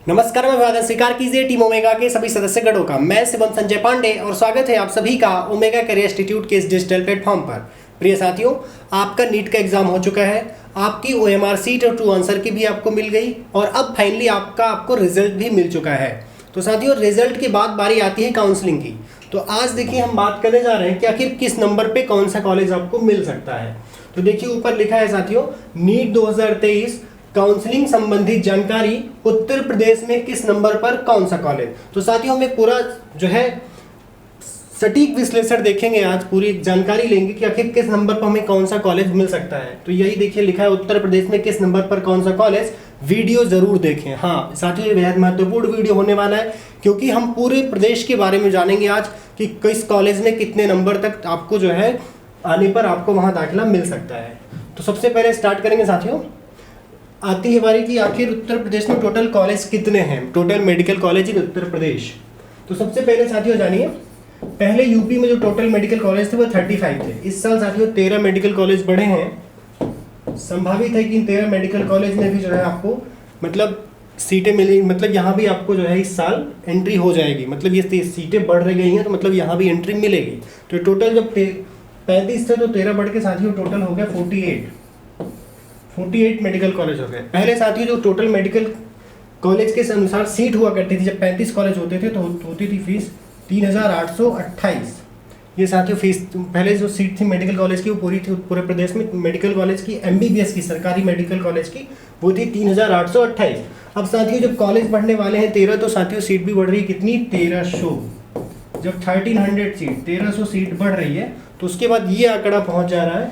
नमस्कार, मैं वादन स्वीकार कीजिए टीम ओमेगा के सभी सदस्यगणों का। मैं शिवम संजय पांडे और स्वागत है आप सभी का ओमेगा करियर इंस्टीट्यूट के इस डिजिटल प्लेटफॉर्म पर। प्रिय साथियों, आपका नीट का एग्जाम हो चुका है, आपकी OMR सीट और ट्रू आंसर की भी आपको मिल गई और अब फाइनली आपको रिजल्ट भी मिल चुका है। तो साथियों, रिजल्ट के बाद बारी आती है काउंसलिंग की। तो आज देखिए हम बात करने जा रहे हैं कि आखिर किस नंबर पे कौन सा कॉलेज आपको मिल सकता है। तो देखिए ऊपर लिखा है साथियों, नीट 2023 काउंसलिंग संबंधित जानकारी, उत्तर प्रदेश में किस नंबर पर कौन सा कॉलेज। तो साथियों, हमें पूरा जो है सटीक विश्लेषण देखेंगे, आज पूरी जानकारी लेंगे कि आखिर किस नंबर पर हमें कौन सा कॉलेज मिल सकता है। तो यही देखिए लिखा है, उत्तर प्रदेश में किस नंबर पर कौन सा कॉलेज। वीडियो जरूर देखें। हाँ साथियों, ये बेहद महत्वपूर्ण वीडियो होने वाला है क्योंकि हम पूरे प्रदेश के बारे में जानेंगे आज कि किस कॉलेज में कितने नंबर तक आपको जो है आने पर आपको वहाँ दाखिला मिल सकता है। तो सबसे पहले स्टार्ट करेंगे साथियों, आती है बारी कि आखिर उत्तर प्रदेश में टोटल कॉलेज कितने हैं, total medical college in Uttar Pradesh. तो सबसे पहले साथियों जानिए, पहले यूपी में जो टोटल मेडिकल कॉलेज थे वो 35 थे। इस साल साथियों 13 मेडिकल कॉलेज बढ़े हैं। संभावित है कि इन 13 मेडिकल कॉलेज में भी जो है आपको मतलब सीटें मिली, मतलब यहाँ भी आपको जो है इस साल एंट्री हो जाएगी। मतलब ये सीटें बढ़ रही गई हैं तो मतलब यहाँ भी एंट्री मिलेगी। तो टोटल जब 35 थे तो 13 बढ़ के साथियों टोटल हो गया 48 मेडिकल कॉलेज हो गए। पहले साथियों जो टोटल मेडिकल कॉलेज के अनुसार सीट हुआ करती थी, जब 35 कॉलेज होते थे तो होती थी फीस 3828। ये साथियों फीस पहले जो सीट थी मेडिकल कॉलेज की वो पूरी थी पूरे प्रदेश में। मेडिकल कॉलेज की MBBS की सरकारी मेडिकल कॉलेज की वो थी 3828। अब साथियों जब कॉलेज बढ़ने वाले हैं 13 तो साथियों सीट भी बढ़ रही है, कितनी 1300। जब 1300 सीट 1300 सीट बढ़ रही है तो उसके बाद ये आंकड़ा पहुंच जा रहा है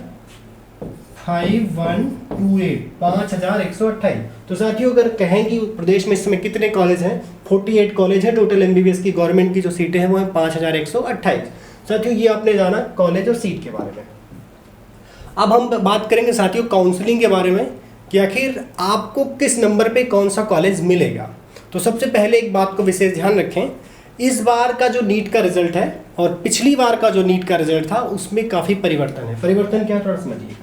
5128। तो साथियों अगर कहें कि प्रदेश में इस समय कितने कॉलेज हैं, 48 कॉलेज हैं। टोटल MBBS की गवर्नमेंट की जो सीटें हैं वो हैं 5128। साथियों ये आपने जाना कॉलेज और सीट के बारे में। अब हम बात करेंगे साथियों काउंसलिंग के बारे में कि आखिर आपको किस नंबर पे कौन सा कॉलेज मिलेगा। तो सबसे पहले एक बात को विशेष ध्यान रखें, इस बार का जो नीट का रिजल्ट है और पिछली बार का जो नीट का रिजल्ट था उसमें काफ़ी परिवर्तन है। परिवर्तन क्या है थोड़ा समझिए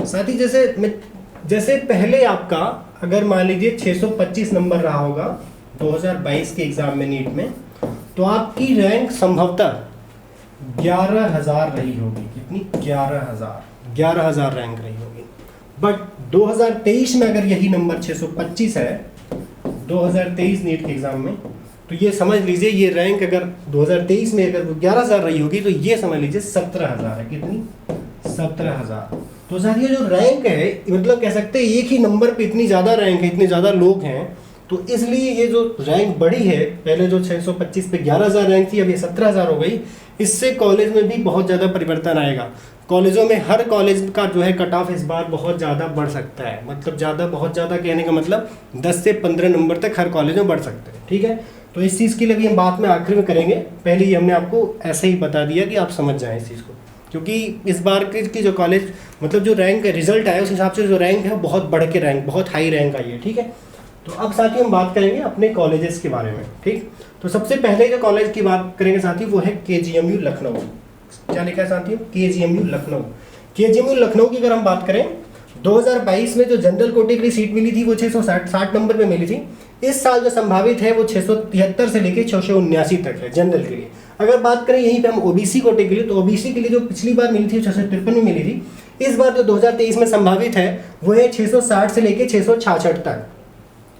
साथी। जैसे पहले आपका अगर मान लीजिए 625 नंबर रहा होगा 2022 के एग्जाम में नीट में, तो आपकी रैंक संभवतः 11,000 रही होगी। कितनी 11,000 रैंक रही होगी। बट 2023 में अगर यही नंबर 625 है 2023 नीट के एग्जाम में, तो ये समझ लीजिए ये रैंक अगर 2023 में अगर 11,000 रही होगी तो ये समझ लीजिए 17,000 है। कितनी 17,000। तो साथियों जो रैंक है मतलब कह सकते हैं एक ही नंबर पे इतनी ज़्यादा रैंक है, इतने ज़्यादा लोग हैं, तो इसलिए ये जो रैंक बढ़ी है, पहले जो 625 पे 11,000 रैंक थी अब ये 17,000 हो गई। इससे कॉलेज में भी बहुत ज़्यादा परिवर्तन आएगा। कॉलेजों में हर कॉलेज का जो है कट ऑफ इस बार बहुत ज़्यादा बढ़ सकता है। मतलब ज़्यादा बहुत ज़्यादा कहने का मतलब 10 से 15 नंबर तक हर कॉलेज में बढ़ सकते हैं। ठीक है, तो इस चीज़ के लिए भी हम बात में आखिर में करेंगे। पहले ही हमने आपको ऐसे ही बता दिया कि आप समझ जाएं इस चीज़ को, क्योंकि इस बार की जो कॉलेज मतलब जो रैंक रिजल्ट आया उस हिसाब से जो रैंक है वो बहुत बढ़ के रैंक बहुत हाई रैंक आई है। ठीक है, तो अब साथियों हम बात करेंगे अपने कॉलेजेस के बारे में। ठीक, तो सबसे पहले जो कॉलेज की बात करेंगे साथी वो है KGMU लखनऊ। क्या लिखा है साथियों, KGMU लखनऊ। KGMU लखनऊ की अगर हम बात करें 2022 में जो जनरल कोटे के लिए सीट मिली थी वो 660 नंबर पे मिली थी। इस साल जो संभावित है वो 673 से लेकर 679 तक है जनरल के लिए। अगर बात करें यहीं पे हम OBC कोटे के लिए, तो OBC के लिए जो पिछली बार मिली थी 653 में मिली थी। इस बार जो 2023 में संभावित है वो है 660 से लेकर 666 तक।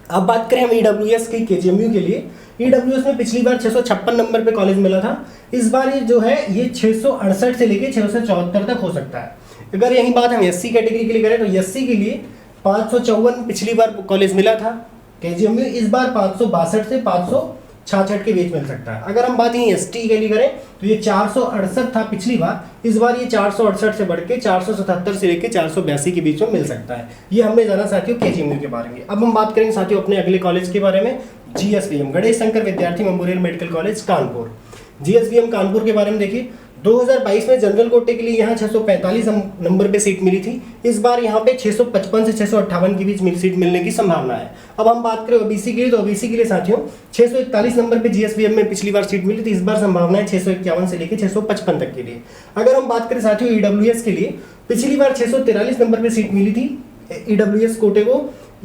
अब बात करें हम EWS की KGMU के लिए, EWS में पिछली बार 656 नंबर पे कॉलेज मिला था। इस बार ये जो है ये 668 से लेकर 674 तक हो सकता है। अगर यही बात हम SC कैटेगरी के लिए करें तो SC के लिए 554 पिछली बार कॉलेज मिला था KGMU, इस बार 562 से 566 के बीच मिल सकता है। अगर हम बात यही ST के लिए करें तो ये 468 था पिछली बार, इस बार ये 468 से बढ़ के 477 से लेकर 482 के बीच में मिल सकता है। ये हमने जाना साथियों KGMU के बारे में। अब हम बात करेंगे साथियों अपने अगले कॉलेज के बारे में, GSVM गणेश शंकर विद्यार्थी memorial medical college Kanpur. GSVM Kanpur के बारे में देखिए 2022 में जनरल कोटे के लिए यहाँ 645 नंबर पे सीट मिली थी। इस बार यहाँ पे 655 से 658 के बीच सीट मिलने की संभावना है। अब हम बात करें OBC के लिए, तो OBC के लिए साथियों 641 नंबर पे GSVM में पिछली बार सीट मिली थी। इस बार संभावना है 651 से लेकर 655 तक के लिए। अगर हम बात करें साथियों EWS के लिए, पिछली बार 643 नंबर पे सीट मिली थी EWS कोटे को।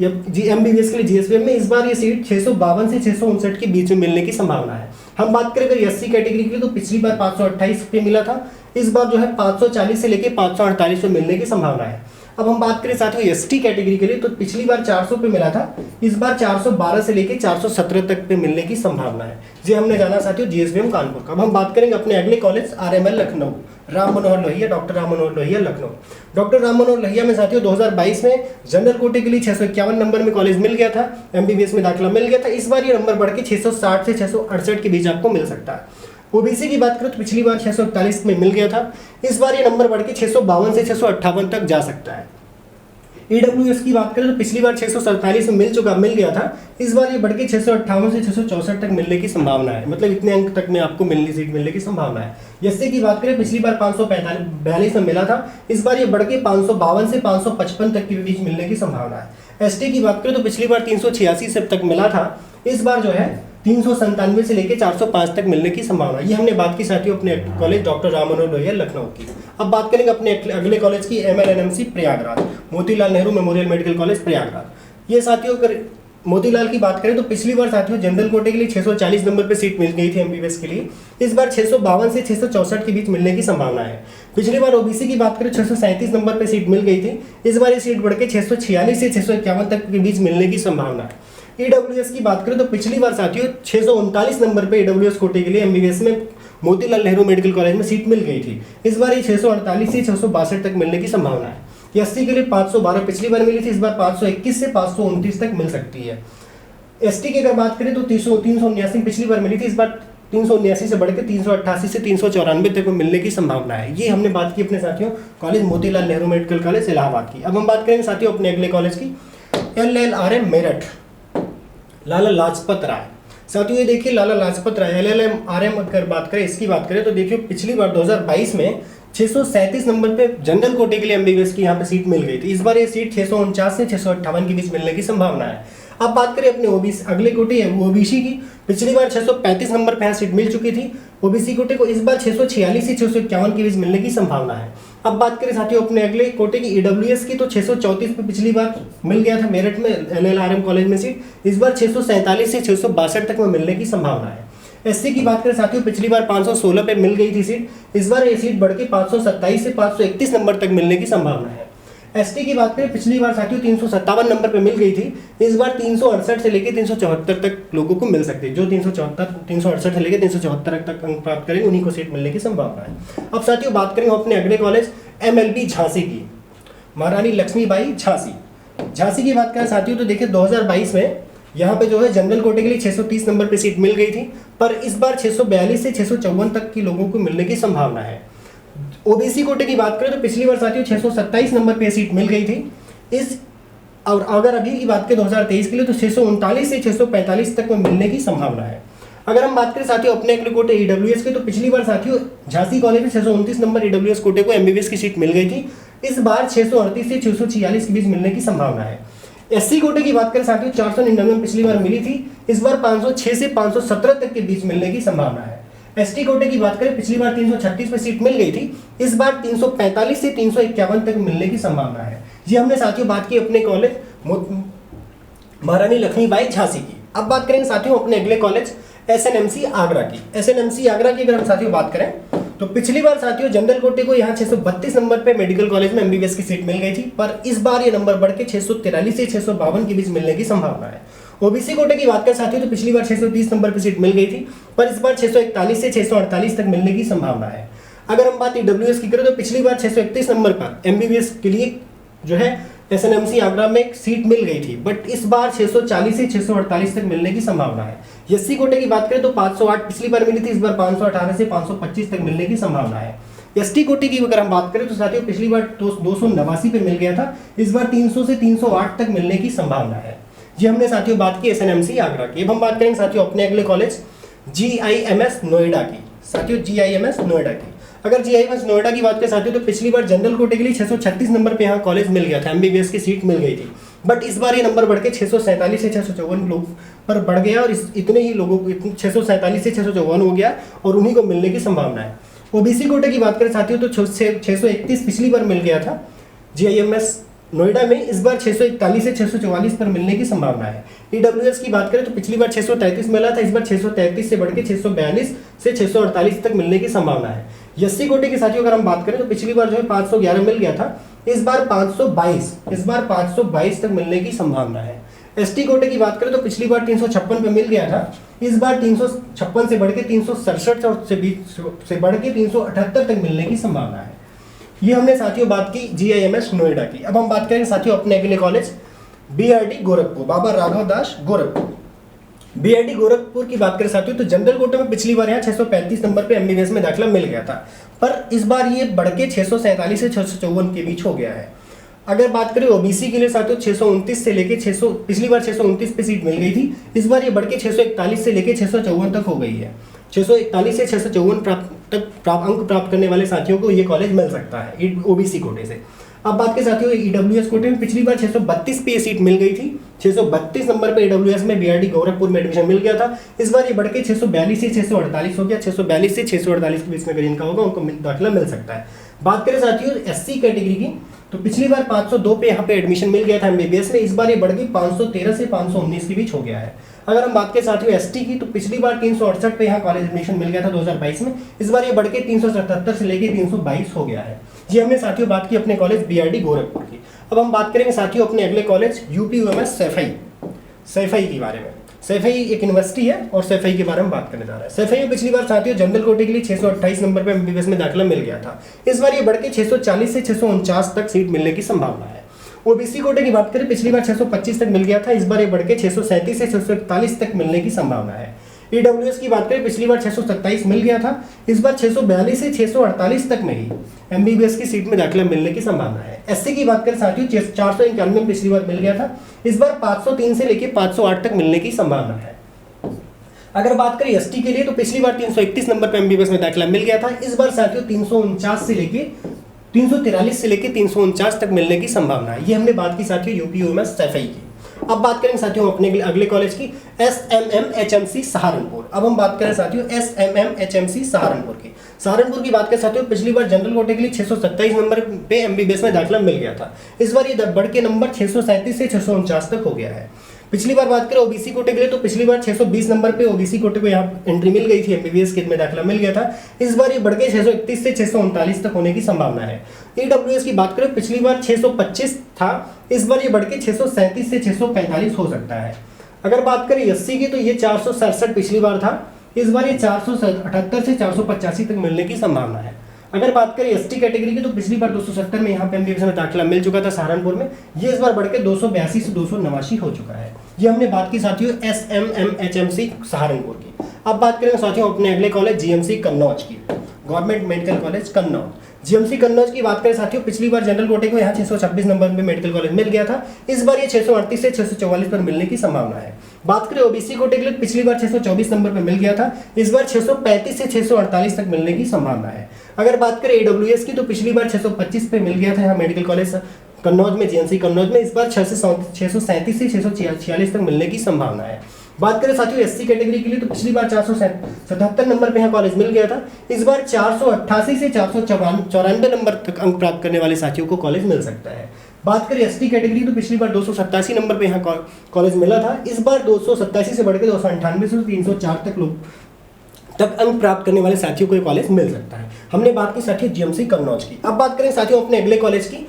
MBBS के लिए GSVM में इस बार ये सीट 652 से 659 के बीच में मिलने की संभावना है। हम बात करें अगर SC कैटेगरी की तो पिछली बार 528 पे मिला था, इस बार जो है 540 से लेके 548 पे मिलने की संभावना है। अब हम बात करें साथियों ST कैटेगरी के लिए तो पिछली बार 400 पे मिला था, इस बार 412 से लेके 417 तक पे मिलने की संभावना है। जी हमने जाना साथियों GSVM कानपुर का। अब हम बात करेंगे अपने अगले college RML Lucknow, Ram Manohar Lohia, doctor Ram Manohar Lohia Lucknow. Doctor Ram Manohar Lohia में साथियों 2022 में जनरल कोटे के लिए 651 नंबर में कॉलेज मिल गया था, MBBS में दाखिला मिल गया था। इस बार ये नंबर बढ़ के 660 से 668 के बीच आपको मिल सकता है। OBC की बात करें तो पिछली बार 641 में मिल गया था, इस बार ये नंबर बढ़ के 652 से 658 तक जा सकता है। EWS की बात करें तो पिछली बार 647 में मिल गया था, इस बार ये बढ़ के 658 से 664 तक मिलने की संभावना है, मतलब इतने अंक तक में आपको सीट मिलने की संभावना है। SC की बात करें पिछली बार 542 में मिला था, इस बार ये बढ़ के 552 से 555 तक के बीच मिलने की संभावना है। ST की बात करें तो पिछली बार 386 से तक मिला था, इस बार जो है 397 से लेकर 405 तक मिलने की संभावना। ये हमने बात की साथियों अपने कॉलेज डॉक्टर राम मनोहर लोहिया लखनऊ की। अब बात करेंगे अपने अगले कॉलेज की MLNMC Prayagraj, Motilal Nehru memorial medical college Prayagraj. ये साथियों अगर मोतीलाल की बात करें तो पिछली बार साथियों जनरल कोटे के लिए 640 नंबर पे सीट मिल गई थी MBBS के लिए, इस बार 652 से 664 के बीच मिलने की संभावना है। पिछली बार OBC की बात करें 637 नंबर पे सीट मिल गई थी, इस बार ये सीट बढ़ के 646 से 651 तक के बीच मिलने की संभावना है। EWS की बात करें तो पिछली बार साथियों 639 नंबर पे EWS कोटे के लिए MBBS में मोतीलाल नेहरू मेडिकल कॉलेज में सीट मिल गई थी, इस बार ये 648 से 662 तक मिलने की संभावना है। SC के लिए 512 पिछली बार मिली थी, इस बार 521 से 529 तक मिल सकती है। ST की अगर बात करें तो 379 पिछली बार मिली थी, इस बार 379 से बढ़कर 388 से 394 तक मिलने की संभावना है। ये हमने बात की अपने साथियों college Motilal Nehru medical college Allahabad की। अब हम बात करेंगे साथियों अपने अगले कॉलेज की LLRM मेरठ, लाला लाजपत राय। साथियों ये देखिए लाला लाजपत राय LLRM अगर बात करें इसकी बात करें तो देखिए पिछली बार 2022 में 637 नंबर पे जनरल कोटे के लिए MBBS की यहाँ पे सीट मिल गई थी, इस बार ये सीट 649 से 658 के बीच मिलने की संभावना है। अब बात करें अपने OBC अगले कोटे है OBC की, पिछली बार 635 नंबर पे यहाँ सीट मिल चुकी थी OBC कोटे को, इस बार 646 से 651 के बीच मिलने की संभावना है। अब बात करें साथियों अपने अगले कोटे की EWS की तो 634 पे पिछली बार मिल गया था मेरठ में LLRM कॉलेज में सीट, इस बार 647 से 662 तक में मिलने की संभावना है। SC की बात करें साथियों पिछली बार 516 पे मिल गई थी सीट, इस बार ये सीट बढ़ के 527 से 531 नंबर तक मिलने की संभावना है। ST की बात करें पिछली बार साथियों 357 नंबर पे मिल गई थी, इस बार 368 से लेकर 374 तक लोगों को मिल सकती है, जो 368 से लेकर 374 तक अंक प्राप्त करेंगे उन्हीं को सीट मिलने की संभावना है। अब साथियों बात करेंगे अपने अगले कॉलेज MLB झांसी की, महारानी लक्ष्मीबाई झांसी की बात करें साथियों तो देखिए 2022 में यहाँ पे जो है जनरल कोटे के लिए 630 नंबर पे सीट मिल गई थी, पर इस बार 642 से 654 तक की लोगों को मिलने की संभावना है। OBC कोटे की बात करें तो पिछली बार साथियों 627 नंबर पे सीट मिल गई थी, और अगर अभी की बात करें 2023 के लिए तो 639 से 645 तक में मिलने की संभावना है। अगर हम बात करें साथियों अपने अगले कोटे EWS के तो पिछली बार साथियों झांसी कॉलेज में 629 नंबर EWS कोटे को MBBS की सीट मिल गई थी, इस बार 638 से 646 के बीच मिलने की संभावना है। SC कोटे की बात करें साथियों 499 पिछली बार मिली थी, इस बार 506 से 517 तक के बीच मिलने की संभावना है। ST कोटे की बात करें पिछली बार 336 पे सीट मिल गई थी, इस बार 345 से 351 तक मिलने की संभावना है। ये हमने साथियों बात की अपने कॉलेज महारानी लक्ष्मीबाई झांसी की। अब बात करेंगे साथियों अपने अगले कॉलेज SNMC आगरा की। SNMC आगरा की अगर हम साथियों बात करें तो पिछली बार साथियों जनरल कोटे को यहाँ 632 नंबर पे मेडिकल कॉलेज में MBBS की सीट मिल गई थी, पर इस बार ये नंबर बढ़ के 643 से 652 के बीच मिलने की संभावना है। OBC कोटे की बात करें साथियों तो पिछली बार 630 नंबर पे सीट मिल गई थी, पर इस बार 641 से 648 तक मिलने की संभावना है। अगर हम बात EWS की करें तो पिछली बार 631 नंबर पर MBBS के लिए जो है SNMC आगरा में सीट मिल गई थी, बट इस बार 640 से 648 तक मिलने की संभावना है। SC कोटे की बात करें तो 508 पिछली बार मिली थी, इस बार 518 से 525 तक मिलने की संभावना है। ST कोटे की अगर हम बात करें तो साथियों पिछली बार 289 पे मिल गया था, इस बार 300 से 308 तक मिलने की संभावना है। ये हमने साथियों बात की SNMC आगरा की। अब हम बात करेंगे साथियों अपने अगले कॉलेज GIMS नोएडा की। साथियों GIMS नोएडा की अगर GIMS नोएडा की बात करें साथियों तो पिछली बार जनरल कोटे के लिए 636 नंबर पे यहाँ कॉलेज मिल गया था, MBBS की सीट मिल गई थी, बट इस बार ये नंबर बढ़ के 647 से 654 लोग पर बढ़ गया, और इतने ही लोगों को 647 से 654 हो गया और उन्हीं को मिलने की संभावना है। OBC कोटे की बात करें साथियों तो 631 पिछली बार मिल गया था GIMS नोएडा में इस बार 641 से 644 पर मिलने की संभावना है। ईडब्ल्यूएस की बात करें तो पिछली बार 633 मिला था, इस बार 633 से बढ़ के 642 से 648 तक मिलने की संभावना है। एससी कोटे के साथियों अगर हम बात करें तो पिछली बार जो है 511 मिल गया था, इस बार 522 तक मिलने की संभावना है। एसटी कोटे की बात करें तो पिछली बार 356 पे मिल गया था, इस बार 356 से बढ़ के 367 और से बढ़ के 378 तक मिलने की संभावना है। ये हमने साथियों बात की जीआईएमएस नोएडा की। अब हम बात करें साथियों अपने अगले कॉलेज बीआरडी गोरखपुर, बाबा राघव दास गोरखपुर। बीआरडी गोरखपुर की बात करें साथियों तो जनरल कोटे में पिछली बार यहाँ 635 नंबर पे एमबीबीएस में दाखिला मिल गया था, पर इस बार ये बढ़ के 647 से 654 के बीच हो गया है। अगर बात करें ओबीसी के लिए साथियों 629 से लेके 600, पिछली बार 629 पे सीट मिल गई थी, इस बार ये बढ़ के 641 से लेके 654 तक हो गई है। 641 से 654 अंक प्राप्त करने वाले साथियों को ये कॉलेज मिल सकता है ओबीसी कोटे से। अब बात के साथियों ईडब्ल्यूएस कोटे में पिछली बार 632 पे सीट मिल गई थी, 632 नंबर पे ईडब्ल्यूएस में बीआरडी गोरखपुर में एडमिशन मिल गया था, इस बार ये बढ़ के 642 से 648 हो गया। 642 से 648 के बीच में अगर इनका होगा उनको दाखिला मिल सकता है। बात करें साथियों एससी कैटेगरी की तो पिछली बार 502 पे यहाँ पे एडमिशन मिल गया था एमबीबीएस में, इस बार ये बढ़ के 513 से 519 के बीच हो गया है। अगर हम बात करें साथियों एसटी की तो पिछली बार 368 पे यहाँ कॉलेज एडमिशन मिल गया था 2022 में, इस बार ये बढ़ के 377 से लेके 322 हो गया है। ये हमने साथियों बात की अपने कॉलेज बीआरडी गोरखपुर की। अब हम बात करेंगे साथियों अपने अगले कॉलेज यूपीयूएमएस सैफई के बारे में। सैफई एक यूनिवर्सिटी है और सैफई के बारे में बात करने जा रहा है। सैफई में पिछली बार साथियों जनरल कोटे के लिए 628 नंबर पे एमबीबीएस में दाखिला मिल गया था, इस बार ये बढ़ के 640 से 649 तक सीट मिलने की संभावना है। ओबीसी कोटे की बात करें पिछली बार 625 तक मिल गया था, इस बार ये बढ़ के 637 से 641 तक मिलने की संभावना है। ईडब्ल्यूएस की बात करें पिछली बार 627 मिल गया था, इस बार 642 से 648 तक में ही एमबीबीएस की सीट में दाखिला मिलने की संभावना है। एससी की बात करें साथियों 491 में पिछली बार मिल गया था, इस बार 503 से लेकर 508 तक मिलने की संभावना है। अगर बात करें एसटी के लिए तो पिछली बार 331 नंबर पर एमबीबीएस में दाखिला मिल गया था, इस बार साथियों 343 से लेके 349 तक मिलने की संभावना है। ये हमने बात की साथियों यूपीयूएमएस सैफई की। अब बात करेंगे साथियों अपने अगले कॉलेज की एसएमएमएचएमसी सहारनपुर। अब हम बात करें साथियों एसएमएमएचएमसी सहारनपुर की। सहारनपुर की बात करें साथियों पिछली बार जनरल कोटे के लिए 627 नंबर पे एमबीबीएस में दाखिला मिल गया था, इस बार ये बढ़ के नंबर 637 से 649 तक हो गया है। पिछली बार बात करें ओबीसी कोटे के लिए तो पिछली बार 620 नंबर पे ओबीसी कोटे को यहाँ एंट्री मिल गई थी, एमबीबीएस के में दाखिला मिल गया था, इस बार ये बढ़ के 631 से 639 तक होने की संभावना है। ईडब्ल्यूएस की बात करें पिछली बार 625 था, इस बार ये बढ़ के 637 से 645 हो सकता है। अगर बात करें एससी की तो ये 467 पिछली बार था, इस बार ये 478 से 485 तक मिलने की संभावना है। अगर बात करें एसटी कैटेगरी की तो पिछली बार 270 में यहाँ पे एमबीबीएस में दाखिला मिल चुका था सहारनपुर में, ये इस बार बढ़ के 282 से 289 हो चुका है। ये हमने बात की साथियों एसएमएमएचएमसी सहारनपुर की। अब बात करेंगे साथियों अपने अगले कॉलेज जीएमसी कन्नौज की, government medical college Kannauj. GMC Kannauj की बात करें साथियों पिछली बार जनरल कोटे को यहाँ 626 नंबर पे मेडिकल कॉलेज मिल गया था, इस बार ये 638 से 644 पर मिलने की संभावना है। बात करें ओबीसी कोटे के लिए पिछली बार 624 नंबर पे मिल गया था, इस बार 635 से 648 तक मिलने की संभावना है। अगर बात करें ईडब्ल्यूएस की तो पिछली बार 625 पे मिल गया था यहाँ मेडिकल कॉलेज कन्नौज में, जीएमसी कन्नौज में, इस बार 637 से 646 तक मिलने की संभावना है। बात करें साथियों एससी कैटेगरी के लिए तो पिछली बार 477 नंबर पे यहाँ कॉलेज मिल गया था, इस बार 488 से 494 नंबर तक अंक प्राप्त करने वाले साथियों को कॉलेज मिल सकता है। बात करें एसटी कैटेगरी तो पिछली बार 287 नंबर पे यहाँ कॉलेज मिला था, इस बार 287 से बढ़ के 298 से 304 तक अंक प्राप्त करने वाले साथियों को कॉलेज मिल सकता है। हमने बात की साथियों जीएमसी कन्नौज की। अब बात करें साथियों अपने अगले कॉलेज की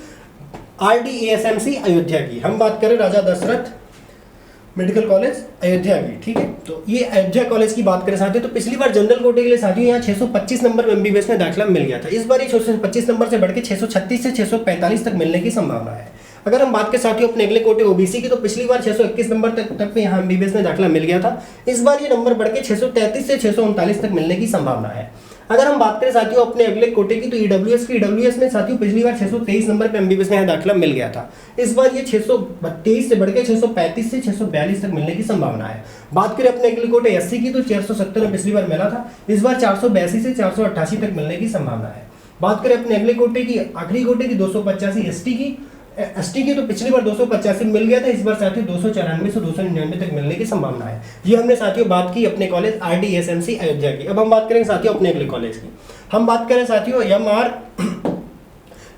आरडीएसएमसी अयोध्या की। हम बात करें राजा दशरथ मेडिकल कॉलेज अयोध्या की, ठीक है। तो ये अयोध्या कॉलेज की बात करें साथियों तो पिछली बार जनरल कोटे के लिए साथियों यहाँ 625 नंबर में एमबीबीएस में दाखिला मिल गया था, इस बार ये 625 नंबर से बढ़ के 636 से 645 तक मिलने की संभावना है। अगर हम बात करें साथियों अपने अगले कोटे ओबीसी की तो पिछली बार 621 नंबर तक पे यहाँ एमबीबीएस में दाखिला मिल गया था, इस बार ये नंबर बढ़ के 633 से 639 तक मिलने की संभावना है। अगर हम बात करें साथियों अपने अगले कोटे की तो ईडब्ल्यूएस में साथियों पिछली बार 623 नंबर पे एमबीबीएस में यहाँ दाखिला मिल गया था, इस बार ये 632 से बढ़ के 635 से 642 तक मिलने की संभावना है। बात करें अपने अगले कोटे एससी की तो 470 में पिछली बार मिला था, इस बार 482 से 488 तक मिलने की संभावना है। बात करें अपने अगले कोटे की आखिरी कोटे की 285 एसटी की तो पिछली बार 285 मिल गया था, इस बार साथियों 294 से 299 तक मिलने की संभावना है। ये हमने साथियों बात की अपने कॉलेज आरडीएसएमसी अयोध्या की। अब हम बात करेंगे साथियों अपने अगले कॉलेज की। हम बात करें साथियों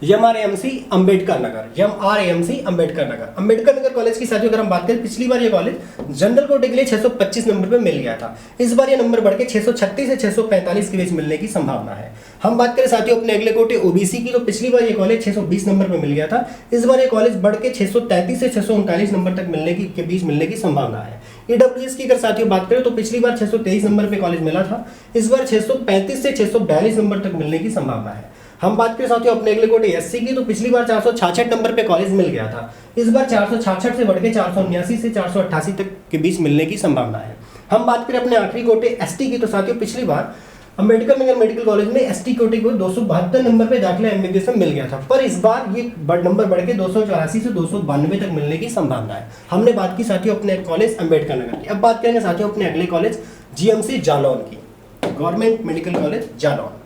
MRAMC Ambedkar Nagar, MRAMC Ambedkar Nagar. Ambedkar Nagar college की साथियों अगर हम बात करें, पिछली बार ये कॉलेज जनरल कोटे के लिए 625 नंबर पे मिल गया था। इस बार ये नंबर बढ़ के 636 से 645 के बीच मिलने की संभावना है। हम बात करें साथियों अपने अगले कोटे OBC की, तो पिछली बार ये कॉलेज 620 नंबर पे मिल गया था। इस बार ये कॉलेज बढ़ के 633 से 639 नंबर तक के बीच मिलने की संभावना है। EWS की अगर साथियों बात करें तो पिछली बार 623 नंबर पे कॉलेज मिला था, इस बार 635 से 642 नंबर तक मिलने की संभावना है। हम बात करें साथियों अपने अगले कोटे SC की, तो पिछली बार 466 नंबर पे कॉलेज मिल गया था, इस बार 466 से बढ़ के 479 से 488 तक के बीच मिलने की संभावना है। हम बात करें अपने आखिरी कोटे ST की, तो साथियों पिछली बार अम्बेडकर नगर मेडिकल कॉलेज में ST कोटे को 272 नंबर पे दाखिला MBBS में मिल गया था, पर इस बार ये नंबर बढ़ के 284 से 292 तक मिलने की संभावना है। हमने बात की साथियों अपने कॉलेज अम्बेडकर नगर की। अब बात करेंगे साथियों अपने अगले कॉलेज GMC जालौन की, government medical college Jalaun.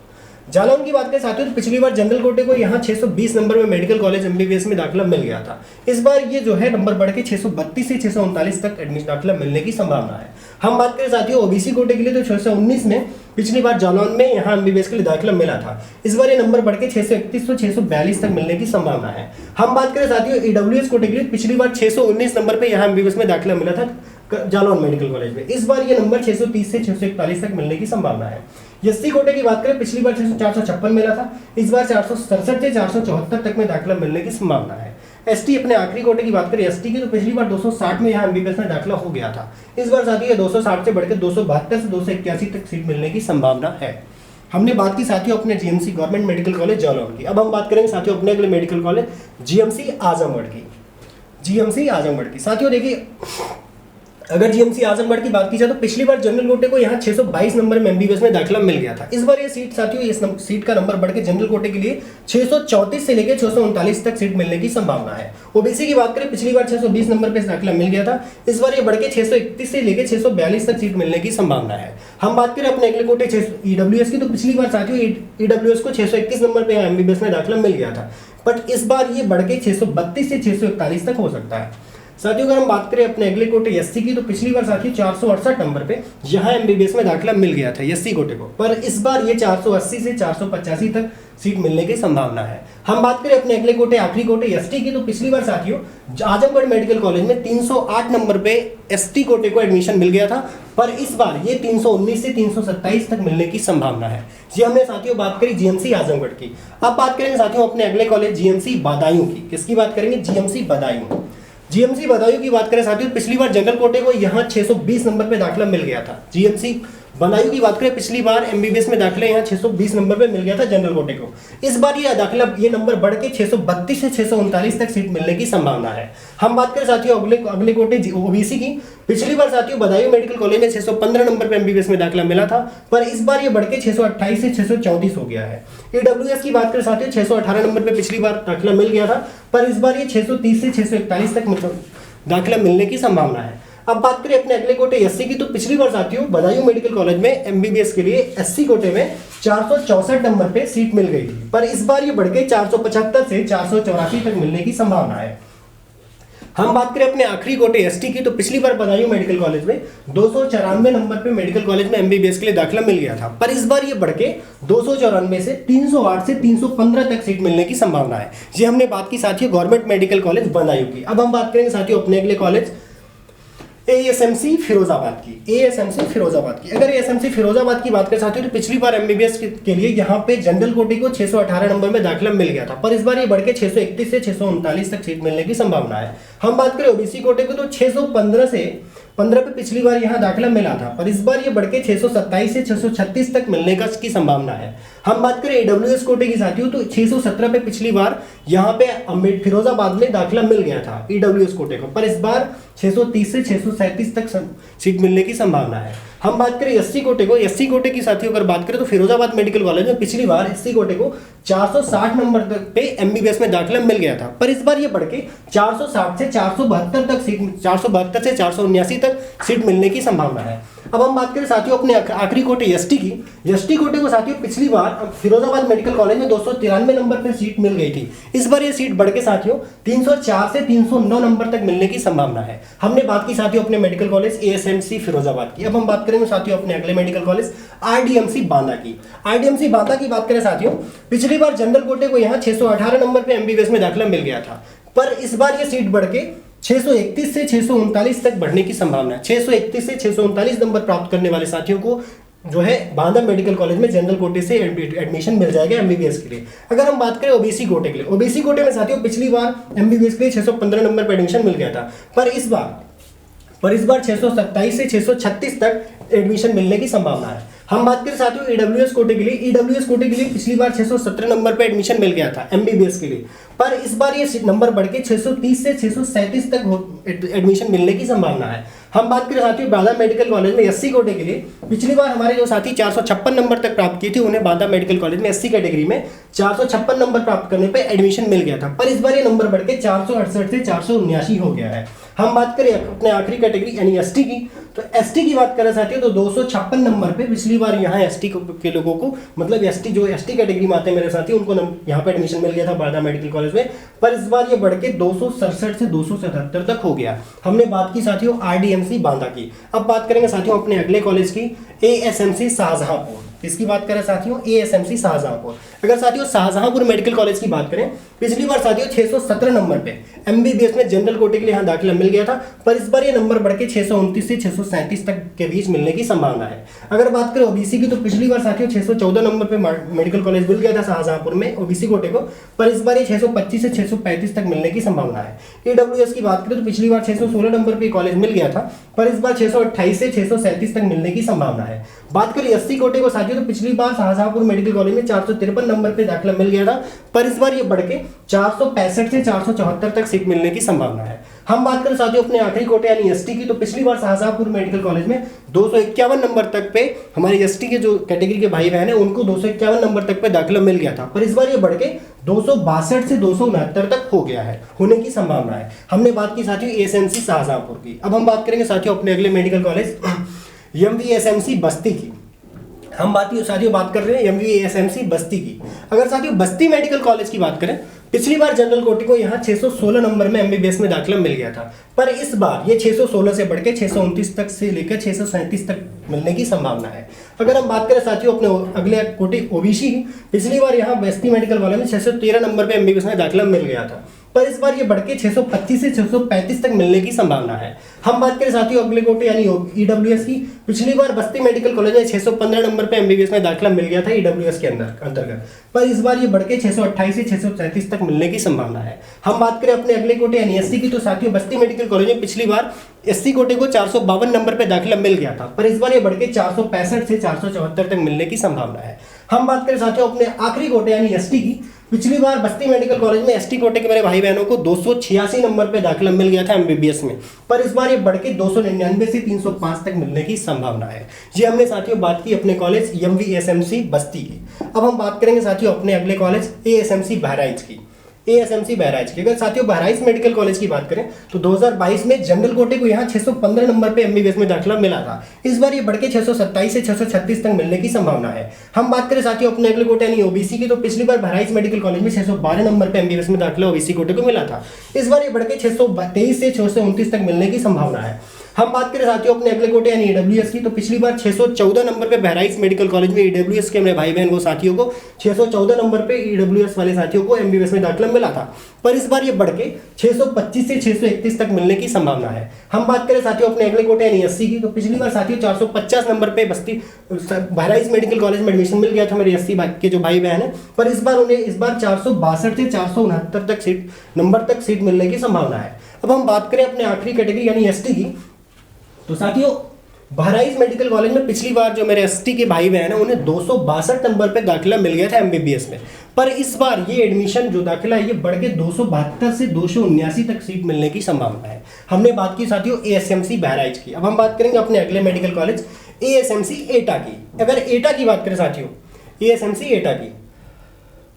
Jalaun की बात करें साथियों तो पिछली बार जनरल कोटे को यहाँ 620 नंबर में मेडिकल कॉलेज MBBS में दाखिला मिल गया था। इस बार ये जो है नंबर बढ़ के 632 से 639 तक एडमिशन दाखिला मिलने की संभावना है। हम बात करें साथियों OBC कोटे के लिए, तो 619 में पिछली बार जालौन में यहाँ MBBS के लिए दाखिला मिला था, इस बार ये नंबर बढ़ के 631 से 642 तक मिलने की संभावना है। हम बात करें साथियों EWS कोटे के लिए, पिछली बार 619 नंबर पे यहाँ MBBS में दाखिला मिला था जालौन मेडिकल कॉलेज में, इस बार ये नंबर 630 से 641 तक मिलने की संभावना है। SC कोटे की बात करें, पिछली बार 456 मिला था, इस बार 467 से 474 तक में दाखिला मिलने की संभावना है। ST अपने आखिरी कोटे की बात करें ST की, तो पिछली बार 260 में यहाँ MBBS में दाखिला हो गया था, इस बार साथियों 260 से बढ़कर 272 से 281 तक सीट मिलने की संभावना है। हमने बात की साथियों अपने GMC government medical college Jalaun की। अब हम बात करेंगे साथियों अपने अगले मेडिकल कॉलेज GMC आजमगढ़ की। GMC आजमगढ़ की साथियों देखिए, अगर GMC आजमगढ़ की बात की जाए तो पिछली बार जनरल कोटे को यहाँ 622 नंबर में MBBS में दाखिला मिल गया था। इस बार ये सीट साथियों इस सीट का नंबर बढ़ के जनरल कोटे के लिए 634 से लेकर 639 तक सीट मिलने की संभावना है। OBC की बात करें, पिछली बार 620 नंबर पे दाखिला मिल गया था, इस बार ये बढ़ के 631 से लेकर 642 तक सीट मिलने की संभावना है। हम बात करें अपने अगले कोटे EWS की, तो पिछली बार साथियों EWS को 621 नंबर पे MBBS में दाखिला मिल गया था, बट इस बार ये बढ़ के 632 से 641 तक हो सकता है। साथियों अगर हम बात करें अपने अगले कोटे SC की, तो पिछली बार साथियों 468 नंबर पे यहाँ MBBS में दाखिला मिल गया था SC कोटे को, पर इस बार ये 480 से 485 तक सीट मिलने की संभावना है। हम बात करें अपने अगले कोटे आखिरी कोटे ST की, तो पिछली बार साथियों आजमगढ़ मेडिकल कॉलेज में 308 नंबर पे ST कोटे को एडमिशन मिल गया था, पर इस बार ये 319 से 327 तक मिलने की संभावना है। ये हमने साथियों बात करी GMC आजमगढ़ की। अब बात करेंगे साथियों अपने अगले कॉलेज GMC बदायूं की। किसकी बात करेंगे? GMC बदायूं। GMC बदायूं की बात करें साथियों, पिछली बार जनरल कोटे को यहाँ 620 नंबर पे दाखिला मिल गया था। GMC बदायूं की बात करें, पिछली बार MBBS में दाखिला यहाँ 620 नंबर पे मिल गया था जनरल कोटे को, इस बार ये दाखिला ये नंबर बढ़ के 632 से 639 तक सीट मिलने की संभावना है। हम बात करें साथियों अगले कोटे OBC की, पिछली बार साथियों बदायूं मेडिकल कॉलेज में 615 नंबर पे MBBS में दाखिला मिला था, पर इस बार ये बढ़ के 628 से 634 हो गया है। EWS की बात करें साथियों 618 नंबर पे पिछली बार दाखिला मिल गया था, पर इस बार ये 630 से 641 तक दाखिला मिलने की संभावना है। अब बात करें अपने अगले कोटे SC की, तो पिछली बार साथियों बदायूं मेडिकल कॉलेज में MBBS के लिए SC कोटे में 464 नंबर पे सीट मिल गई थी, पर इस बार ये बढ़ के 475 से 484 तक मिलने की संभावना है। हम बात करें अपने आखिरी कोटे ST की, तो पिछली बार बदायूं मेडिकल कॉलेज में 294 नंबर पे मेडिकल कॉलेज में MBBS के लिए दाखिला मिल गया था, पर इस बार ये बढ़ के 294 से 308 से 315 तक सीट मिलने की संभावना है। ये हमने बात की साथियों गवर्नमेंट मेडिकल कॉलेज बदायूं की। अब हम बात करेंगे साथियों अपने अगले कॉलेज ASMC फिरोजाबाद की। ASMC फिरोजाबाद की, अगर ASMC फिरोजाबाद की बात करें साथियों, तो पिछली बार MBBS के लिए यहाँ पे जनरल कोटे को 618 नंबर में दाखिला मिल गया था, पर इस बार ये बढ़ के 631 से 639 तक सीट मिलने की संभावना है। हम बात करें OBC कोटे को, तो 615 से 15 पे पिछली बार यहाँ दाखिला मिला था, पर इस बार ये बढ़ के 627 से 636 तक मिलने की संभावना है। हम बात करें EWS कोटे की साथियों, तो 617 पे पिछली बार यहाँ पे फिरोजाबाद में दाखिला मिल गया था EWS कोटे को, पर इस बार 630 से 637 तक सीट मिलने की संभावना है। हम बात करें SC कोटे को, SC कोटे की साथियों अगर बात करें तो फिरोजाबाद मेडिकल कॉलेज में पिछली बार SC कोटे को 460 नंबर तक पे MBBS में दाखिला मिल गया था, पर इस बार ये बढ़ के 460 से 472 तक सीट 472 से 479 तक सीट मिलने की संभावना है। अब हम बात करें साथियों अपने आखिरी कोटे ST की। ST कोटे को साथियों पिछली बार फिरोजाबाद मेडिकल कॉलेज में 293 नंबर पर सीट मिल गई थी, इस बार ये सीट बढ़ के साथियों 304 से 309 नंबर तक मिलने की संभावना है। हमने बात की साथियों अपने मेडिकल कॉलेज एएसएमसी फिरोजाबाद की। अब हम बात करेंगे साथियों अपने अगले मेडिकल कॉलेज आरडीएमसी बांदा की। आरडीएमसी बांदा की बात करें साथियों, पिछली बार जनरल कोटे को यहाँ 618 नंबर पे एमबीबीएस में दाखिला मिल गया था, पर इस बार ये सीट बढ़ के 631 से 639 तक बढ़ने की संभावना है। 631 से 639 नंबर प्राप्त करने वाले साथियों को जो है बांदा मेडिकल कॉलेज में जनरल कोटे से एडमिशन मिल जाएगा एमबीबीएस के लिए। अगर हम बात करें ओबीसी कोटे के लिए, ओबीसी कोटे में साथियों पिछली बार एमबीबीएस के लिए 615 नंबर पर एडमिशन मिल गया था, पर इस बार 627 से 636 तक एडमिशन मिलने की संभावना है। हम बात करें साथियों ईडब्ल्यूएस कोटे के लिए, ईडब्ल्यूएस कोटे के लिए पिछली बार 617 नंबर पे एडमिशन मिल गया था एमबीबीएस के लिए, पर इस बार ये नंबर बढ़ के 630 से 637 तक एडमिशन मिलने की संभावना है। हम बात करें साथियों बांदा मेडिकल कॉलेज में एससी कोटे के लिए, पिछली बार हमारे जो साथी 456 नंबर तक प्राप्त किए थे उन्हें बांदा मेडिकल कॉलेज में एससी कैटेगरी में 456 नंबर प्राप्त करने पे एडमिशन मिल गया था, पर इस बार ये नंबर बढ़ के 468 से 479 हो गया है। हम बात करें अपने आखिरी कैटेगरी यानी एसटी की, तो एसटी की बात करें साथियों तो 256 नंबर पे पिछली बार यहाँ एसटी के लोगों को, मतलब एसटी जो एसटी कैटेगरी में आते हैं मेरे साथी, उनको यहाँ पे एडमिशन मिल गया था बांदा मेडिकल कॉलेज में, पर इस बार ये बढ़ के 267 से 277 तक हो गया। हमने बात की साथियों आरडीएमसी बांदा की। अब बात करेंगे साथियों अपने अगले कॉलेज की एएसएमसी शाहजहांपुर। इसकी बात करें साथियों एएसएमसी शाहजहांपुर। अगर साथियों शाहजहांपुर मेडिकल कॉलेज की बात करें, पिछली बार साथियों 617 नंबर पे एमबीबीएस में जनरल कोटे के लिए यहाँ दाखिला मिल गया था, पर इस बार ये नंबर बढ़ के 629 से 637 तक के बीच मिलने की संभावना है। अगर बात करें ओबीसी की, तो पिछली बार साथियों 614 नंबर पे मेडिकल कॉलेज मिल गया था शाहजहांपुर में ओबीसी कोटे को, पर इस बार ये 625 से 635 तक मिलने की संभावना है। ईडब्ल्यूएस की बात करें तो पिछली बार 616 नंबर पे कॉलेज मिल गया था, पर इस बार 628 से 637 तक मिलने की संभावना है। बात करें एससी कोटे को साथियों, तो पिछली बार शाहजहांपुर मेडिकल कॉलेज में 453 नंबर पे दाखिला मिल गया था, पर इस बार ये बढ़ के 465 से 474 तक सीट मिलने की संभावना है। हम बात करें साथियों अपने आखिरी कोटे यानी एसटी की, तो पिछली बार शाहजहांपुर मेडिकल कॉलेज में 251 नंबर तक पे हमारे एसटी के जो कैटेगरी के भाई बहन है उनको 251 नंबर तक पे दाखिला मिल गया था, पर इस बार ये बढ़ के 262 से 269 तक हो गया है, होने की संभावना है। हमने बात की साथियों एएसएमसी शाहजहांपुर की। अब हम बात करेंगे साथियों अपने अगले मेडिकल कॉलेज एमवीएसएमसी बस्ती की। हम बात कर रहे हैं एमवीएसएमसी बस्ती की। अगर साथियों बस्ती मेडिकल कॉलेज की बात करें, पिछली बार जनरल कोटे को यहाँ 616 नंबर में एमबीबीएस में दाखिला मिल गया था, पर इस बार ये 616 से बढ़ के 629 तक से लेकर 637 तक मिलने की संभावना है। अगर हम बात करें साथियों अपने अगले कोटे ओबीसी, पिछली बार यहाँ बस्ती मेडिकल कॉलेज में 613 नंबर पे एमबीबीएस में दाखिला मिल गया था, पर इस बार ये बढ़ के 625 से 635 तक मिलने की संभावना है। हम बात करें साथियों अगले कोटे यानी ईडब्ल्यूएस की, पिछली बार बस्ती मेडिकल कॉलेज में 615 नंबर पे एमबीबीएस में दाखिला मिल गया था ईडब्ल्यूएस के अंतर्गत, पर इस बार ये बढ़ के 628 से 637 तक मिलने की संभावना है। हम बात करें अपने अगले कोटे यानी एससी की, तो साथियों बस्ती मेडिकल कॉलेज में पिछली बार एससी कोटे को 452 नंबर पे दाखिला मिल गया था, पर इस बार ये बढ़ के 465 से 474 तक मिलने की संभावना है। हम बात करें साथियों अपने आखिरी कोटे यानी एसटी की, पिछली बार बस्ती मेडिकल कॉलेज में एसटी कोटे के मेरे भाई बहनों को 286 नंबर पे दाखिला मिल गया था एमबीबीएस में, पर इस बार ये बढ़ के 299 से 305 तक मिलने की संभावना है। ये हमने साथियों बात की अपने कॉलेज एमवीएसएमसी बस्ती की। अब हम बात करेंगे साथियों अपने अगले कॉलेज एएसएमसी बहराइच की। एएसएमसी बहराइच की, अगर साथियों बहराइच मेडिकल कॉलेज की बात करें तो 2022 में जनरल कोटे को यहाँ 615 नंबर पे एमबीबीएस में दाखिला मिला था, इस बार ये बढ़ के 627 से 636 तक मिलने की संभावना है। हम बात करें साथियों अपने अगले कोटे यानी ओबीसी की, तो पिछली बार बहराइच मेडिकल कॉलेज में 612 नंबर पे एमबीबीएस में दाखिला ओबीसी कोटे को मिला था, इस बार ये बढ़ के 623 से 629 तक मिलने की संभावना है। हम बात करें साथियों अपने अगले कोटे यानी ईडब्ल्यूएस की, तो पिछली बार 614 नंबर पे बहराइच मेडिकल कॉलेज में ईडब्ल्यूएस के मेरे भाई बहन वो साथियों को 614 नंबर पे ईडब्ल्यूएस वाले साथियों को एमबीबीएस में दाखिला मिला था, पर इस बार ये बढ़ के 625 से 631 तक मिलने की संभावना है। हम बात करें साथियों अपने अगले कोटे यानी एससी की, तो पिछली बार साथियों 450 नंबर पे बहराइच मेडिकल कॉलेज में एडमिशन मिल गया था मेरे एससी के जो भाई बहन है, पर इस बार 462 से 469 तक नंबर तक सीट मिलने की संभावना है। अब हम बात करें अपने आखिरी कैटेगरी यानी एसटी की, तो साथियों बहराइच मेडिकल कॉलेज में पिछली बार जो मेरे एसटी के भाई बहन है उन्हें 262 नंबर पे दाखिला मिल गया था एमबीबीएस में, पर इस बार ये एडमिशन जो दाखिला है ये बढ़ के 272 से 279 तक सीट मिलने की संभावना है। हमने बात की साथियों एएसएमसी बहराइच की। अब हम बात करेंगे अपने अगले मेडिकल कॉलेज एएसएमसी एटा की। अगर एटा की बात करें साथियों एएसएमसी एटा की,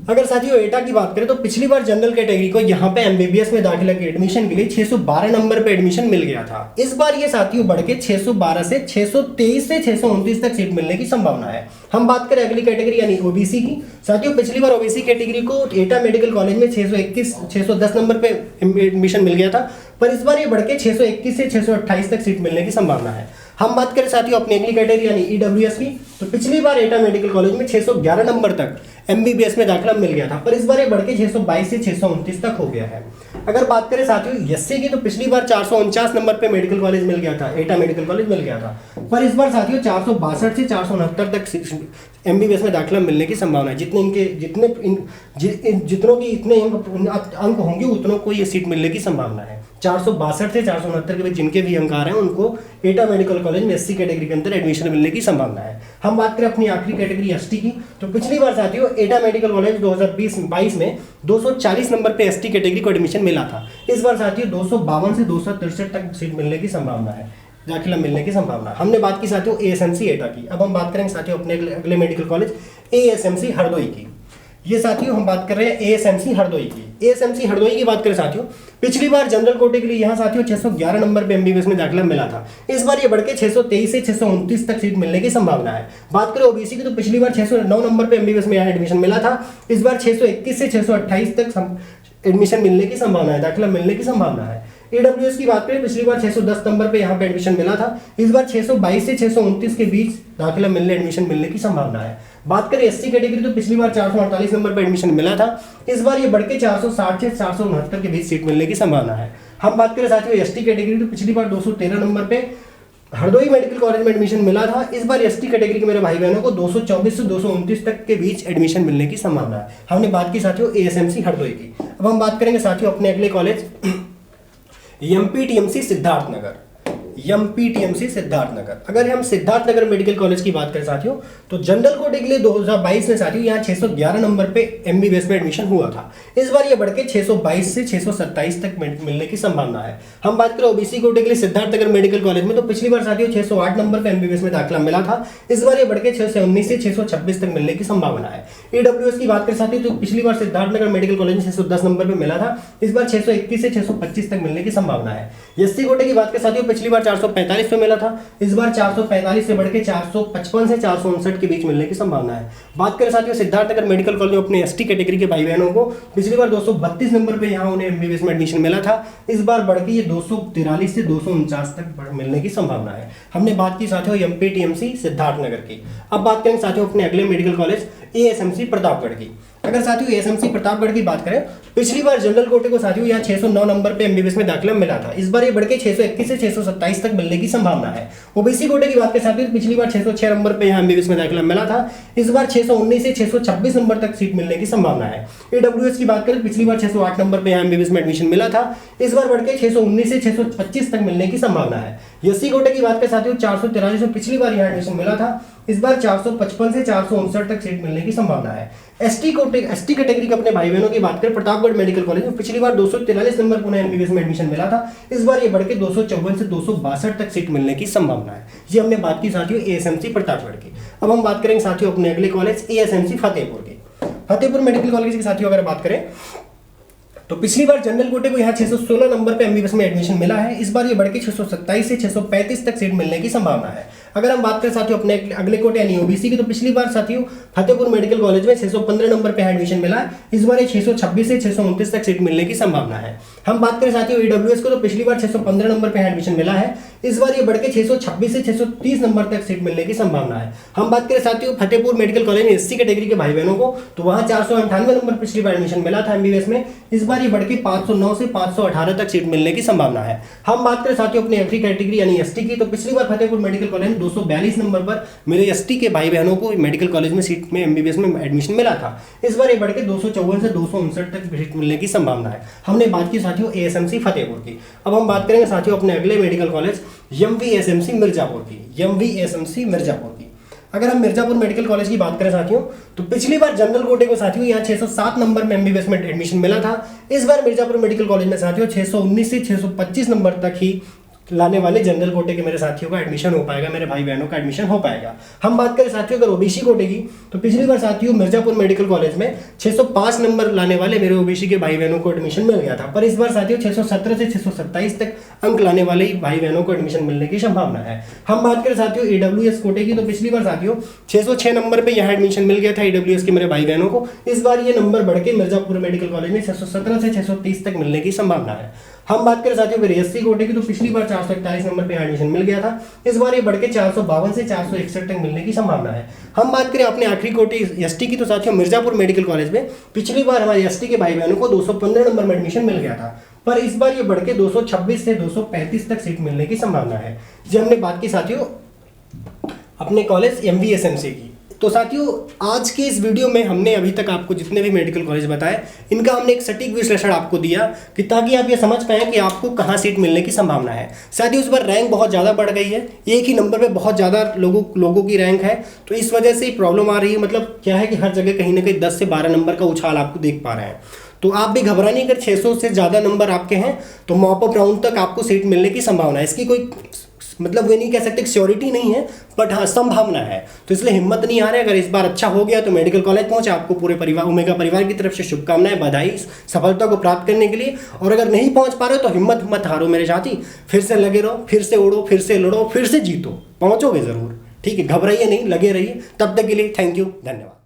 अगर साथियों एटा की बात करें तो पिछली बार जनरल कैटेगरी को यहाँ पे एमबीबीएस में दाखिला के एडमिशन के लिए 612 नंबर पे एडमिशन मिल गया था, इस बार ये साथियों बढ़ के 612 से 623 से 629 तक सीट मिलने की संभावना है। हम बात करें अगली कैटेगरी यानी ओबीसी की, साथियों पिछली बार ओबीसी कैटेगरी को एटा मेडिकल कॉलेज में 610 नंबर पे एडमिशन मिल गया था, पर इस बार ये बढ़ के 621 से 628 तक सीट मिलने की संभावना है। हम बात करें साथियों अपनी अगली कैटेगरी यानी ईडब्ल्यूएस की, तो पिछली बार एटा मेडिकल कॉलेज में 611 नंबर तक एमबीबीएस में दाखिला मिल गया था, पर इस बार ये बढ़ के 622 से 629 तक हो गया है। अगर बात करें साथियों एससी की, तो पिछली बार 449 नंबर पे मेडिकल कॉलेज मिल गया था, एटा मेडिकल कॉलेज मिल गया था, पर इस बार साथियों 462 से 469 तक एमबीबीएस में दाखिला मिलने की संभावना है। जितनों की इतने अंक होंगे उतनों को ये सीट मिलने की संभावना है। 462 से 469 के बीच जिनके भी अंक आ रहे हैं उनको एटा मेडिकल कॉलेज में एससी कैटेगरी के अंदर एडमिशन मिलने की संभावना है। हम बात करें अपनी आखिरी कैटेगरी एसटी की, तो पिछली बार साथियों एटा मेडिकल कॉलेज 2020-22 में 240 नंबर पे एसटी कैटेगरी को एडमिशन मिला था। इस बार साथियों 252 से 263 तक सीट मिलने की संभावना है, दाखिला मिलने की संभावना। हमने बात की साथियों एएसएमसी एटा की। अब हम बात करेंगे साथियों अपने अगले मेडिकल कॉलेज एएसएमसी हरदोई की। ये साथियों हम बात कर रहे हैं एएसएमसी हरदोई की। एएसएमसी हरदोई की बात करें साथियों, पिछली बार जनरल कोटे के लिए यहाँ साथियों 611 नंबर पे एमबीबीएस में दाखिला मिला था। इस बार ये बढ़ के 623 से 629 तक सीट मिलने की संभावना है। बात करें ओबीसी की, तो पिछली बार 609 नंबर पे एमबीबीएस में यहाँ एडमिशन मिला था। इस बार 621 से 628 तक एडमिशन मिलने की संभावना है, दाखिला मिलने की संभावना है। ईडब्ल्यूएस की बात करें, पिछली बार 610 नंबर पे यहाँ पे एडमिशन मिला था। इस बार 622 से 629 के बीच दाखिला मिलने एडमिशन मिलने की संभावना है। बात करें एससी कैटेगरी, तो पिछली बार 448 नंबर पे एडमिशन मिला था। इस बार ये बढ़ के 460 से 469 के बीच सीट मिलने की संभावना है। हम बात करें साथियों एसटी कैटेगरी, तो पिछली बार 213 नंबर पे हरदोई मेडिकल कॉलेज में एडमिशन मिला था। इस बार एसटी कैटेगरी के मेरे भाई बहनों को 224 से 229 तक के बीच एडमिशन मिलने की संभावना है। हमने बात की साथियों एएसएमसी हरदोई की। अब हम बात करेंगे साथियों अपने अगले कॉलेज एमपीटीएमसी सिद्धार्थनगर। एमपीटीएमसी सिद्धार्थनगर। अगर हम सिद्धार्थनगर मेडिकल कॉलेज की बात करें साथियों, तो जनरल कोटे के लिए 2022 में साथियों यहाँ 611 नंबर पे एमबीबीएस में एडमिशन हुआ था। इस बार ये बढ़ के 622 से 627 तक मिलने की संभावना है। हम बात करें ओबीसी कोटे के लिए सिद्धार्थनगर मेडिकल कॉलेज में, तो पिछली बार साथियों 608 नंबर पे एमबीबीएस में दाखिला मिला था। इस बार ये बढ़ के 619 से 626 तक मिलने की संभावना है। ईडब्ल्यूएस की बात करें साथियों, तो पिछली बार सिद्धार्थनगर मेडिकल कॉलेज में 610 नंबर पे मिला था। इस बार 621 से 625 तक मिलने की संभावना है। एससी कोटे की बात करें साथियों, पिछली बार 445 पे मिला था। इस बार 445 से बढ़ के 455 से 459 के बीच मिलने की संभावना है। बात करें साथियों सिद्धार्थनगर मेडिकल कॉलेज में अपने एसटी कैटेगरी के भाई बहनों को, पिछली बार 232 नंबर पे यहाँ उन्हें एमबीबीएस में एडमिशन मिला था। इस बार बढ़ के ये 243 से 249 तक मिलने की संभावना है। हमने बात की साथियों एमपीटीएमसी सिद्धार्थनगर की। अब बात करेंगे साथियों अपने अगले मेडिकल कॉलेज एएसएमसी प्रतापगढ़ की। अगर साथियों एएसएमसी प्रतापगढ़ की बात करें, पिछली बार जनरल कोटे को साथियों यहाँ 609 नंबर पे एमबीबीएस में दाखिला मिला था। इस बार ये बढ़ के 621 से 627 तक मिलने की संभावना है। ओबीसी कोटे की बात करें साथियों, पिछली बार 606 नंबर पे यहाँ एमबीबीएस में दाखिला मिला था। इस बार 619 से 626 नंबर तक सीट मिलने की संभावना है। ईडब्ल्यूएस की बात करें, पिछली बार 608 नंबर पे यहाँ एमबीबीएस में एडमिशन मिला था। इस बार बढ़ के 619 से 625 तक मिलने की संभावना है। एससी कोटे की बात करें साथियों 443 में पिछली बार यहाँ एडमिशन मिला था। इस बार 455 से 459 तक सीट मिलने की संभावना है। एसटी कैटेगरी के अपने भाई बहनों की बात करें, प्रतापगढ़ मेडिकल कॉलेज में पिछली बार 243 नंबर पुनः एमबीबीएस में एडमिशन मिला था। इस बार ये बढ़ के 254 से 262 तक सीट मिलने की संभावना है। ये हमने बात की साथियों एएसएमसी प्रतापगढ़ की। अब हम बात करेंगे साथियों अपने अगले कॉलेज एएसएमसी फतेहपुर की। फतेहपुर मेडिकल कॉलेज की साथियों अगर बात करें, तो पिछली बार जनरल कोटे को यहाँ 616 नंबर पे एमबीबीएस में एडमिशन मिला है। इस बार ये बढ़ के 627 से 635 तक सीट मिलने की संभावना है। अगर हम बात करें साथियों अपने अगले कोटे यानी ओबीसी की, तो पिछली बार साथियों फतेहपुर मेडिकल कॉलेज में 615 नंबर पे एडमिशन मिला है। इस बार ये 626 से 629 तक सीट मिलने की संभावना है। हम बात करें साथियों ईडब्ल्यूएस को, तो पिछली बार 615 नंबर पे एडमिशन मिला है। इस बार ये बढ़ के 626 से 630 नंबर तक सीट मिलने की संभावना है। हम बात करें साथियों फतेहपुर मेडिकल कॉलेज में एससी कैटेगरी के भाई बहनों को, तो वहाँ 498 नंबर पिछली बार एडमिशन मिला था एमबीबीएस में। इस बार ये बढ़ के 509 से 518 तक सीट मिलने की संभावना है। हम बात करें साथियों अपनी एफरी कैटेगरी यानी एसटी की, तो पिछली बार फतेहपुर मेडिकल कॉलेज में 242 नंबर पर मेरे एसटी के भाई बहनों को मेडिकल कॉलेज में सीट में एमबीबीएस में एडमिशन मिला था। इस बार ये बढ़ के 254 से 259 तक सीट मिलने की संभावना है। हमने बात की साथियों एएसएमसी फतेहपुर की। अब हम बात करेंगे साथियों अपने अगले मेडिकल कॉलेज एमवीएसएमसी मिर्जापुर की। एमवीएसएमसी मिर्जापुर की। अगर हम मिर्जापुर मेडिकल कॉलेज की बात करें साथियों, तो पिछली बार जनरल कोटे को साथियों यहाँ 607 नंबर में एमबीबीएस में एडमिशन मिला था। इस बार मिर्जापुर मेडिकल कॉलेज में साथियों 619 से 625 नंबर तक ही लाने वाले जनरल कोटे के मेरे साथियों का एडमिशन हो पाएगा, मेरे भाई बहनों का एडमिशन हो पाएगा। हम बात करें साथियों अगर ओबीसी कोटे की, तो पिछली बार साथियों मिर्जापुर मेडिकल कॉलेज में 605 नंबर लाने वाले मेरे ओबीसी के भाई बहनों को एडमिशन मिल गया था। पर इस बार साथियों 617 से 627 तक अंक लाने वाले भाई बहनों को एडमिशन मिलने की संभावना है। हम बात करें साथियों ईडब्ल्यूएस कोटे की, तो पिछली बार साथियों 606 नंबर पे यहाँ एडमिशन मिल गया था ईडब्ल्यूएस के मेरे भाई बहनों को। इस बार ये नंबर बढ़ के मिर्जापुर मेडिकल कॉलेज में 617 से 630 तक मिलने की संभावना है। हम बात करें साथियों अगर एससी कोटे की, तो पिछली बार 441 नंबर पे एडमिशन मिल गया था, इस बार ये बढ़ के 452 से 461 तक मिलने की संभावना है। हम बात करें अपने आखिरी कोटे एसटी की, तो साथियों मिर्जापुर मेडिकल कॉलेज में पिछली बार हमारे एसटी के भाई बहनों को 215 नंबर में एडमिशन मिल गया था, पर इस बार ये बढ़ के 226 से 235 तक सीट मिलने की संभावना है। जब हमने बात की साथियों अपने कॉलेज MVSMC की, तो साथियों आज के इस वीडियो में हमने अभी तक आपको जितने भी मेडिकल कॉलेज बताए, इनका हमने एक सटीक विश्लेषण आपको दिया कि ताकि आप ये समझ पाएं कि आपको कहाँ सीट मिलने की संभावना है। साथियों इस बार रैंक बहुत ज़्यादा बढ़ गई है, एक ही नंबर पे बहुत ज़्यादा लोगों की रैंक है, तो इस वजह से प्रॉब्लम आ रही है। मतलब क्या है कि हर जगह कहीं ना कहीं 10 से 12 नंबर का उछाल आपको देख पा रहे हैं। तो आप भी घबराने, अगर 600 से ज़्यादा नंबर आपके हैं तो मॉप अप राउंड तक आपको सीट मिलने की संभावना है। इसकी कोई मतलब वे नहीं कह सकते श्योरिटी नहीं है, बट हाँ संभावना है। तो इसलिए हिम्मत नहीं हारे, अगर इस बार अच्छा हो गया तो मेडिकल कॉलेज पहुंचे, आपको पूरे परिवार ओमेगा परिवार की तरफ से शुभकामनाएं, बधाई सफलता को प्राप्त करने के लिए। और अगर नहीं पहुंच पा रहे हो तो हिम्मत मत हारो मेरे साथी, फिर से लगे रहो, फिर से उड़ो, फिर से लड़ो, फिर से जीतो, पहुंचोगे जरूर। ठीक है, घबराइए नहीं, लगे रहिए। तब तक के लिए थैंक यू, धन्यवाद।